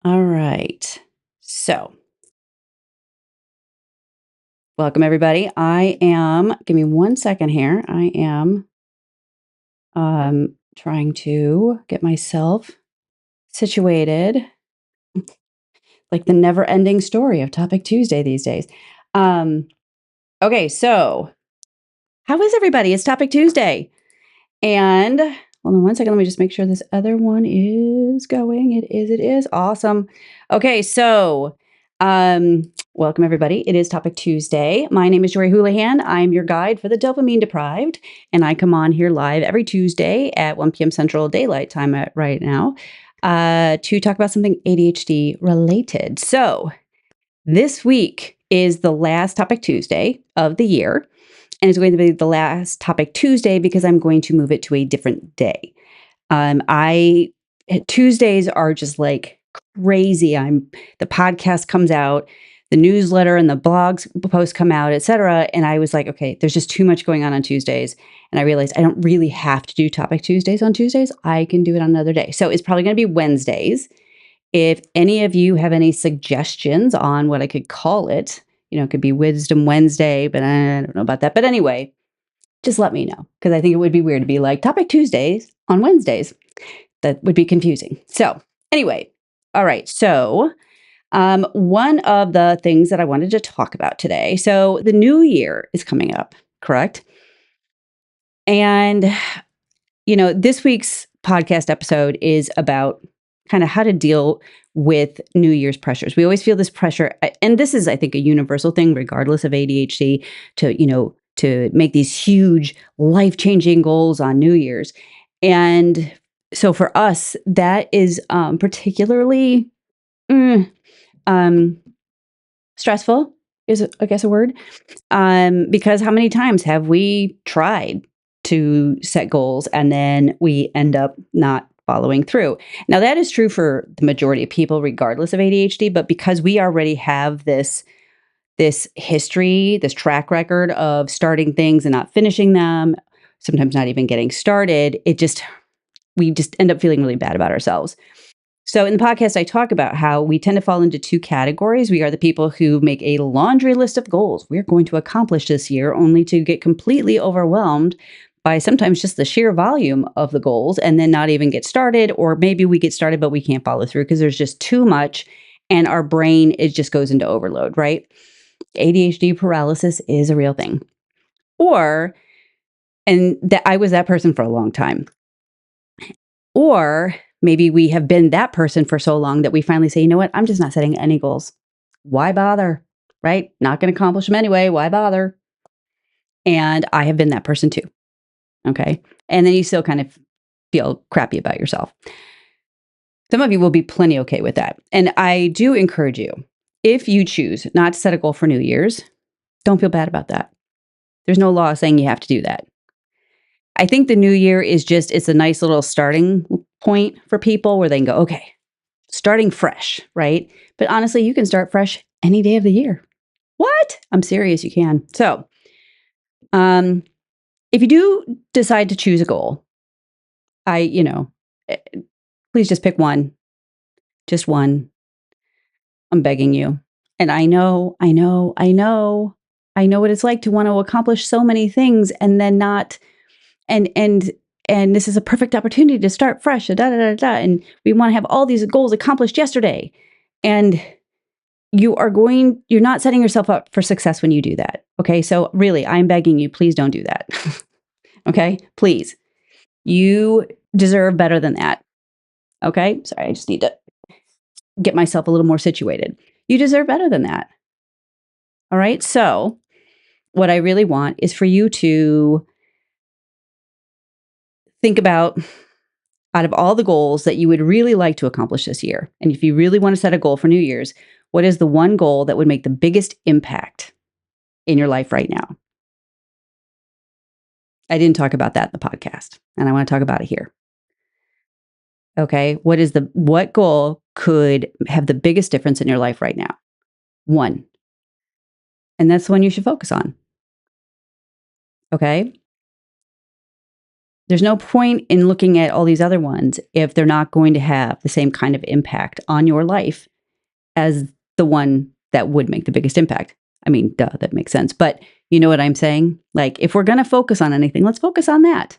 All right. So, welcome everybody. Give me one second here. I am trying to get myself situated, like the never ending story of Topic Tuesday these days. Um, okay. So, how is everybody? It's Topic Tuesday. And hold on one second. Let me just make sure this other one is going. It is. Awesome. Okay, so welcome everybody. It is Topic Tuesday. My name is Jory Houlihan. I'm your guide for the dopamine deprived, and I come on here live every Tuesday at 1 p.m. Central Daylight Time at right now to talk about something ADHD related. So this week is the last Topic Tuesday of the year. And it's going to be the last Topic Tuesday because I'm going to move it to a different day. I Tuesdays are just like crazy. The podcast comes out, the newsletter and the blogs posts come out, etc. And I was like, okay, there's just too much going on Tuesdays. And I realized I don't really have to do Topic Tuesdays on Tuesdays. I can do it on another day. So it's probably going to be Wednesdays. If any of you have any suggestions on what I could call it, it could be Wisdom Wednesday, but I don't know about that. But anyway, just let me know because I think it would be weird to be like Topic Tuesdays on Wednesdays. That would be confusing. So, anyway, all right. So, one of the things that I wanted to talk about today. So, the new year is coming up, correct? And this week's podcast episode is about kind of how to deal with New Year's pressures. We always feel this pressure, and this is, I think, a universal thing, regardless of ADHD, to make these huge life-changing goals on New Year's. And so for us, that is particularly um, stressful, is I guess a word. Because how many times have we tried to set goals and then we end up not following through? Now, that is true for the majority of people, regardless of ADHD, but because we already have this history, this track record of starting things and not finishing them, sometimes not even getting started, we just end up feeling really bad about ourselves. So in the podcast, I talk about how we tend to fall into two categories. We are the people who make a laundry list of goals we're going to accomplish this year, only to get completely overwhelmed by sometimes just the sheer volume of the goals and then not even get started. Or maybe we get started, but we can't follow through because there's just too much and our brain, it just goes into overload, right? ADHD paralysis is a real thing. And that I was that person for a long time. Or maybe we have been that person for so long that we finally say, you know what? I'm just not setting any goals. Why bother? Right? Not going to accomplish them anyway. Why bother? And I have been that person too. Okay. And then you still kind of feel crappy about yourself. Some of you will be plenty okay with that. And I do encourage you, if you choose not to set a goal for New Year's, don't feel bad about that. There's no law saying you have to do that. I think the new year it's a nice little starting point for people where they can go, okay, starting fresh, right? But honestly, you can start fresh any day of the year. What? I'm serious, you can. So, um, if you do decide to choose a goal, I, you know, eh, please just pick one, just one. I'm begging you. And I know what it's like to want to accomplish so many things and then not, and, and, and this is a perfect opportunity to start fresh, and we want to have all these goals accomplished yesterday. And you're not setting yourself up for success when you do that. Okay. So really, I'm begging you, please don't do that. Okay. Please. You deserve better than that. Okay. Sorry. I just need to get myself a little more situated. You deserve better than that. All right. So what I really want is for you to think about, out of all the goals that you would really like to accomplish this year, and if you really want to set a goal for New Year's, what is the one goal that would make the biggest impact in your life right now? I didn't talk about that in the podcast, and I want to talk about it here. Okay. What goal could have the biggest difference in your life right now? One. And that's the one you should focus on. Okay. There's no point in looking at all these other ones if they're not going to have the same kind of impact on your life as the one that would make the biggest impact. I mean, duh, that makes sense. But you know what I'm saying? Like, if we're going to focus on anything, let's focus on that.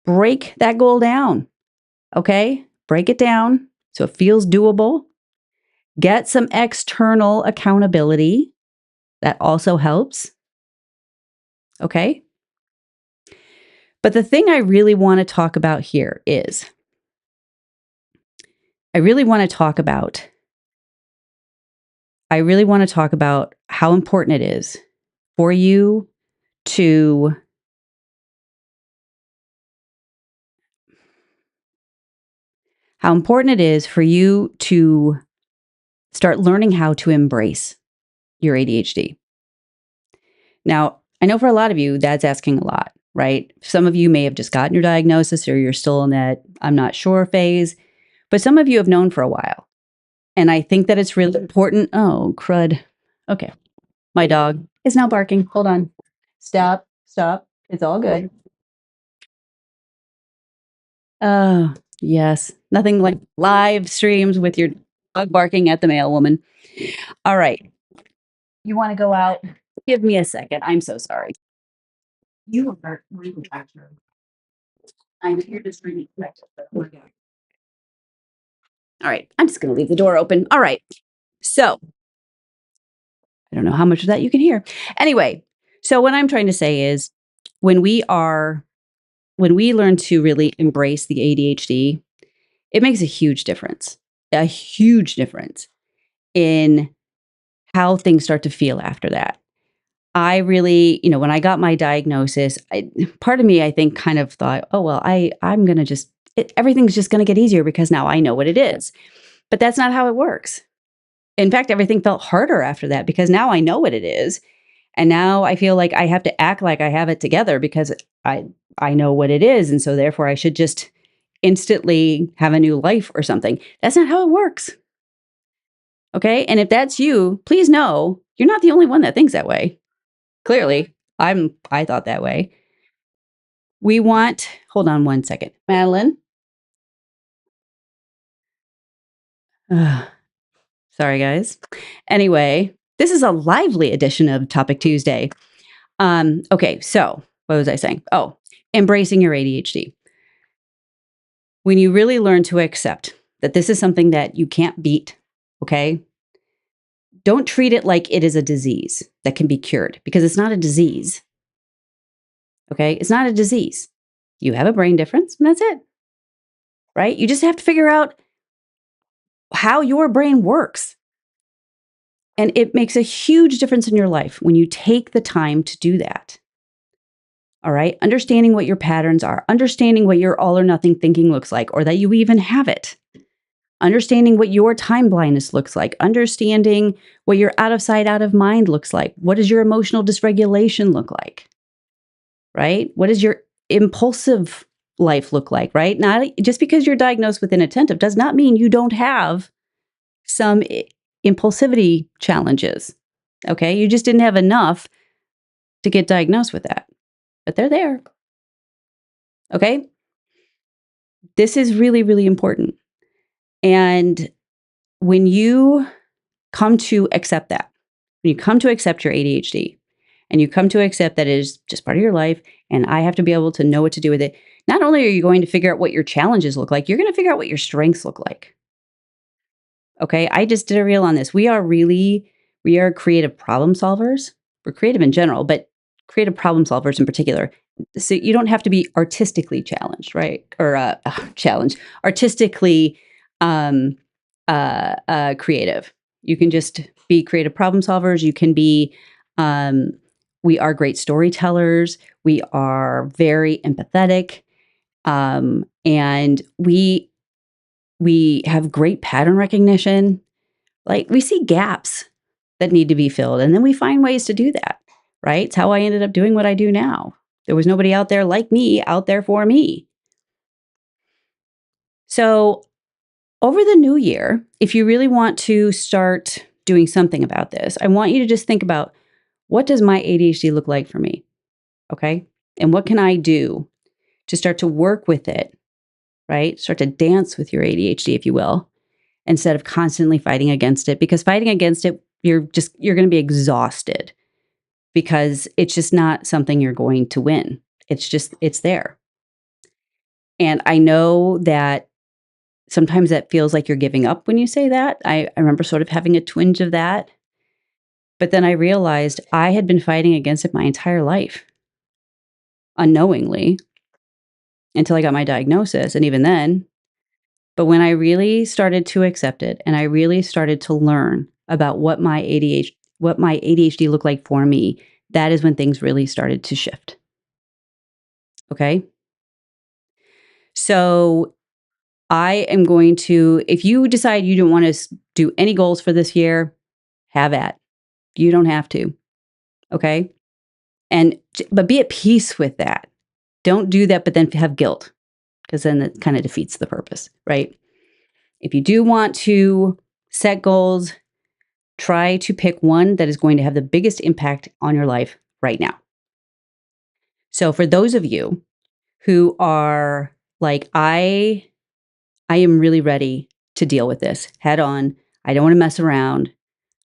Break that goal down. Okay? Break it down so it feels doable. Get some external accountability. That also helps. Okay? But the thing I really want to talk about here is I really want to talk about how important it is for you to start learning how to embrace your ADHD. Now, I know for a lot of you, that's asking a lot, right? Some of you may have just gotten your diagnosis or you're still in that I'm not sure phase, but some of you have known for a while. And I think that it's really important. Oh, crud. Okay. My dog is now barking. Hold on. Stop. It's all good. Oh, yes. Nothing like live streams with your dog barking at the mail woman. All right. You want to go out? Give me a second. I'm so sorry. You are really accurate. I'm here to screen it. All right. I'm just going to leave the door open. All right. So I don't know how much of that you can hear. Anyway, so what I'm trying to say is when we learn to really embrace the ADHD, it makes a huge difference in how things start to feel after that. I really, when I got my diagnosis, part of me, I think, kind of thought, oh, well, I'm going to everything's just going to get easier because now I know what it is. But that's not how it works. In fact, everything felt harder after that because now I know what it is. And now I feel like I have to act like I have it together because I know what it is. And so therefore I should just instantly have a new life or something. That's not how it works. Okay? And if that's you, please know you're not the only one that thinks that way. Clearly, I thought that way. Hold on one second. Madeline. Sorry, guys. Anyway, this is a lively edition of Topic Tuesday. Okay, so what was I saying? Oh, embracing your ADHD. When you really learn to accept that this is something that you can't beat, okay? Don't treat it like it is a disease that can be cured because it's not a disease. Okay? It's not a disease. You have a brain difference and that's it. Right? You just have to figure out how your brain works. And it makes a huge difference in your life when you take the time to do that. All right? Understanding what your patterns are, understanding what your all or nothing thinking looks like, or that you even have it. Understanding what your time blindness looks like, understanding what your out of sight, out of mind looks like. What does your emotional dysregulation look like? Right? What does your impulsive life look like? Right? Not just because you're diagnosed with inattentive does not mean you don't have some impulsivity challenges. Okay? You just didn't have enough to get diagnosed with that. But they're there. Okay? This is really, really important. And when you come to accept that, when you come to accept your ADHD, and you come to accept that it is just part of your life, and I have to be able to know what to do with it, not only are you going to figure out what your challenges look like, you're going to figure out what your strengths look like. Okay, I just did a reel on this. We are creative problem solvers. We're creative in general, but creative problem solvers in particular. So you don't have to be artistically challenged, right? Or artistically creative. You can just be creative problem solvers. You can be, we are great storytellers. We are very empathetic. And we have great pattern recognition. Like we see gaps that need to be filled, and then we find ways to do that, right? It's how I ended up doing what I do now. There was nobody out there like me out there for me. So over the new year, if you really want to start doing something about this, I want you to just think about what does my ADHD look like for me? Okay. And what can I do to start to work with it, right? Start to dance with your ADHD, if you will, instead of constantly fighting against it. Because fighting against it, you're going to be exhausted because it's just not something you're going to win. It's there. And I know that sometimes that feels like you're giving up when you say that. I remember sort of having a twinge of that. But then I realized I had been fighting against it my entire life, unknowingly, until I got my diagnosis. And even then, but when I really started to accept it and I really started to learn about what my ADHD looked like for me, that is when things really started to shift. Okay? So I am going to, if you decide you don't want to do any goals for this year, have at. You don't have to. Okay? But be at peace with that. Don't do that, but then have guilt, because then it kind of defeats the purpose, right? If you do want to set goals, try to pick one that is going to have the biggest impact on your life right now. So for those of you who are like, I am really ready to deal with this head on. I don't want to mess around.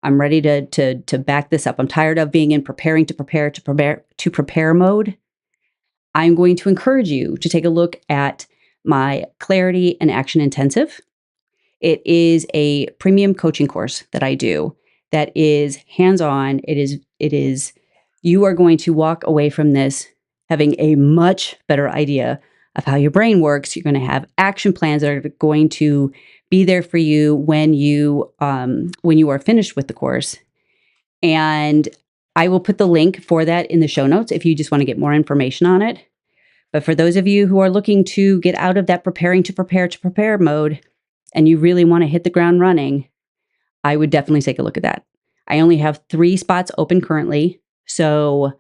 I'm ready to back this up. I'm tired of being in prepare mode. I'm going to encourage you to take a look at my Clarity and Action Intensive. It is a premium coaching course that I do that is hands-on. It is you are going to walk away from this having a much better idea of how your brain works. You're going to have action plans that are going to be there for you when you are finished with the course. And I will put the link for that in the show notes if you just want to get more information on it. But for those of you who are looking to get out of that preparing to prepare mode, and you really want to hit the ground running, I would definitely take a look at that. I only have 3 spots open currently, so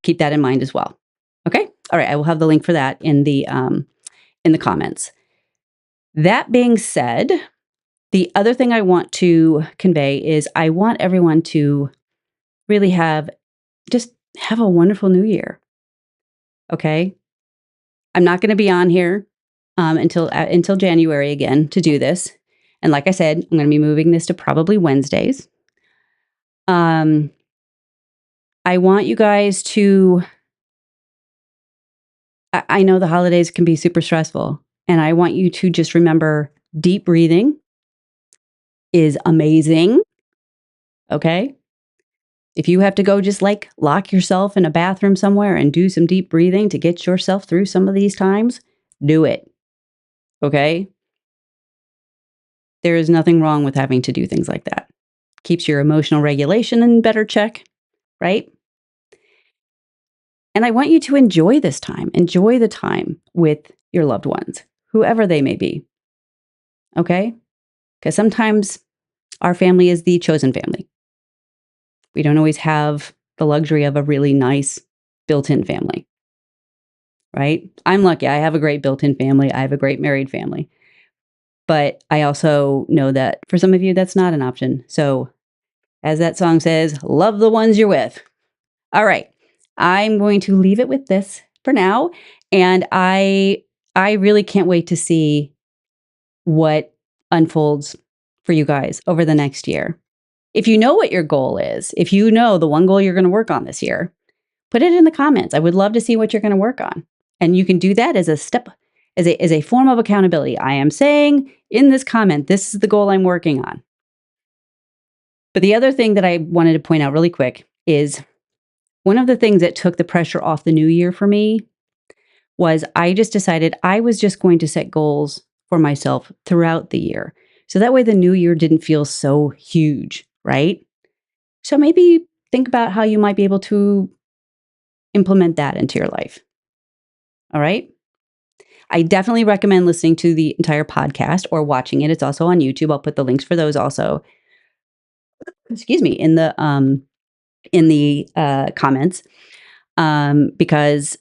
keep that in mind as well. Okay? All right, I will have the link for that in the comments. That being said, the other thing I want to convey is I want everyone to really have a wonderful new year. Okay? I'm not going to be on here until January again to do this. And like I said, I'm going to be moving this to probably Wednesdays. I want you guys to, I know the holidays can be super stressful, and I want you to just remember deep breathing is amazing. Okay? If you have to go just like lock yourself in a bathroom somewhere and do some deep breathing to get yourself through some of these times, do it. Okay? There is nothing wrong with having to do things like that. Keeps your emotional regulation in better check, right? And I want you to enjoy this time. Enjoy the time with your loved ones, whoever they may be. Okay? Because sometimes our family is the chosen family. We don't always have the luxury of a really nice built-in family, right? I'm lucky. I have a great built-in family. I have a great married family. But I also know that for some of you, that's not an option. So as that song says, love the ones you're with. All right. I'm going to leave it with this for now. And I really can't wait to see what unfolds for you guys over the next year. If you know what your goal is, if you know the one goal you're going to work on this year, put it in the comments. I would love to see what you're going to work on. And you can do that as a step, as a form of accountability. I am saying in this comment, this is the goal I'm working on. But the other thing that I wanted to point out really quick is one of the things that took the pressure off the new year for me was I just decided I was just going to set goals for myself throughout the year. So that way the new year didn't feel so huge, right? So maybe think about how you might be able to implement that into your life. All right? I definitely recommend listening to the entire podcast or watching it. It's also on YouTube. I'll put the links for those also. Excuse me, in the comments, because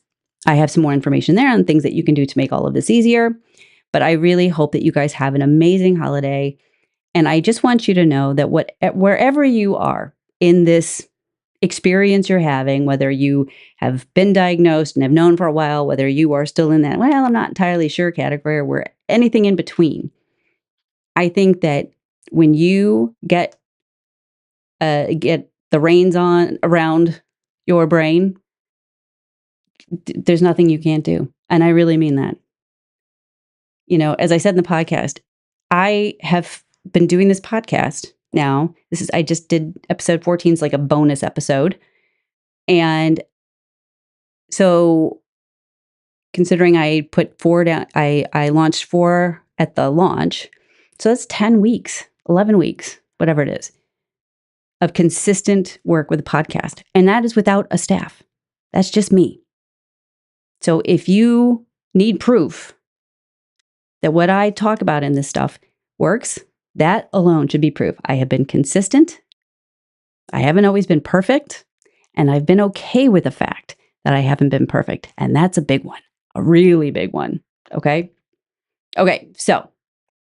I have some more information there on things that you can do to make all of this easier. But I really hope that you guys have an amazing holiday. And I just want you to know that wherever you are in this experience you're having, whether you have been diagnosed and have known for a while, whether you are still in that, well, I'm not entirely sure category, or where anything in between. I think that when you get the reins on around your brain, there's nothing you can't do. And I really mean that. As I said in the podcast, I have been doing this podcast now. I just did episode 14 is like a bonus episode. And so considering I put 4 down, I launched 4 at the launch. So that's 10 weeks, 11 weeks, whatever it is, of consistent work with a podcast. And that is without a staff. That's just me. So if you need proof that what I talk about in this stuff works, that alone should be proof. I have been consistent. I haven't always been perfect. And I've been okay with the fact that I haven't been perfect. And that's a big one, a really big one. Okay. Okay. So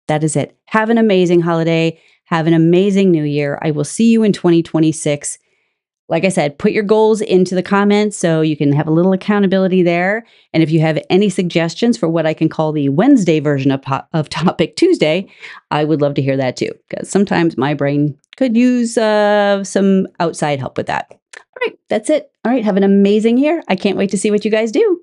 that is it. Have an amazing holiday. Have an amazing new year. I will see you in 2026. Like I said, put your goals into the comments so you can have a little accountability there. And if you have any suggestions for what I can call the Wednesday version of Topic Tuesday, I would love to hear that too, because sometimes my brain could use some outside help with that. All right, that's it. All right, have an amazing year. I can't wait to see what you guys do.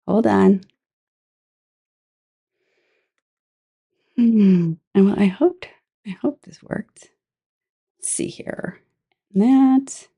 Hold on. And well, I hope this worked. Let's see here. That.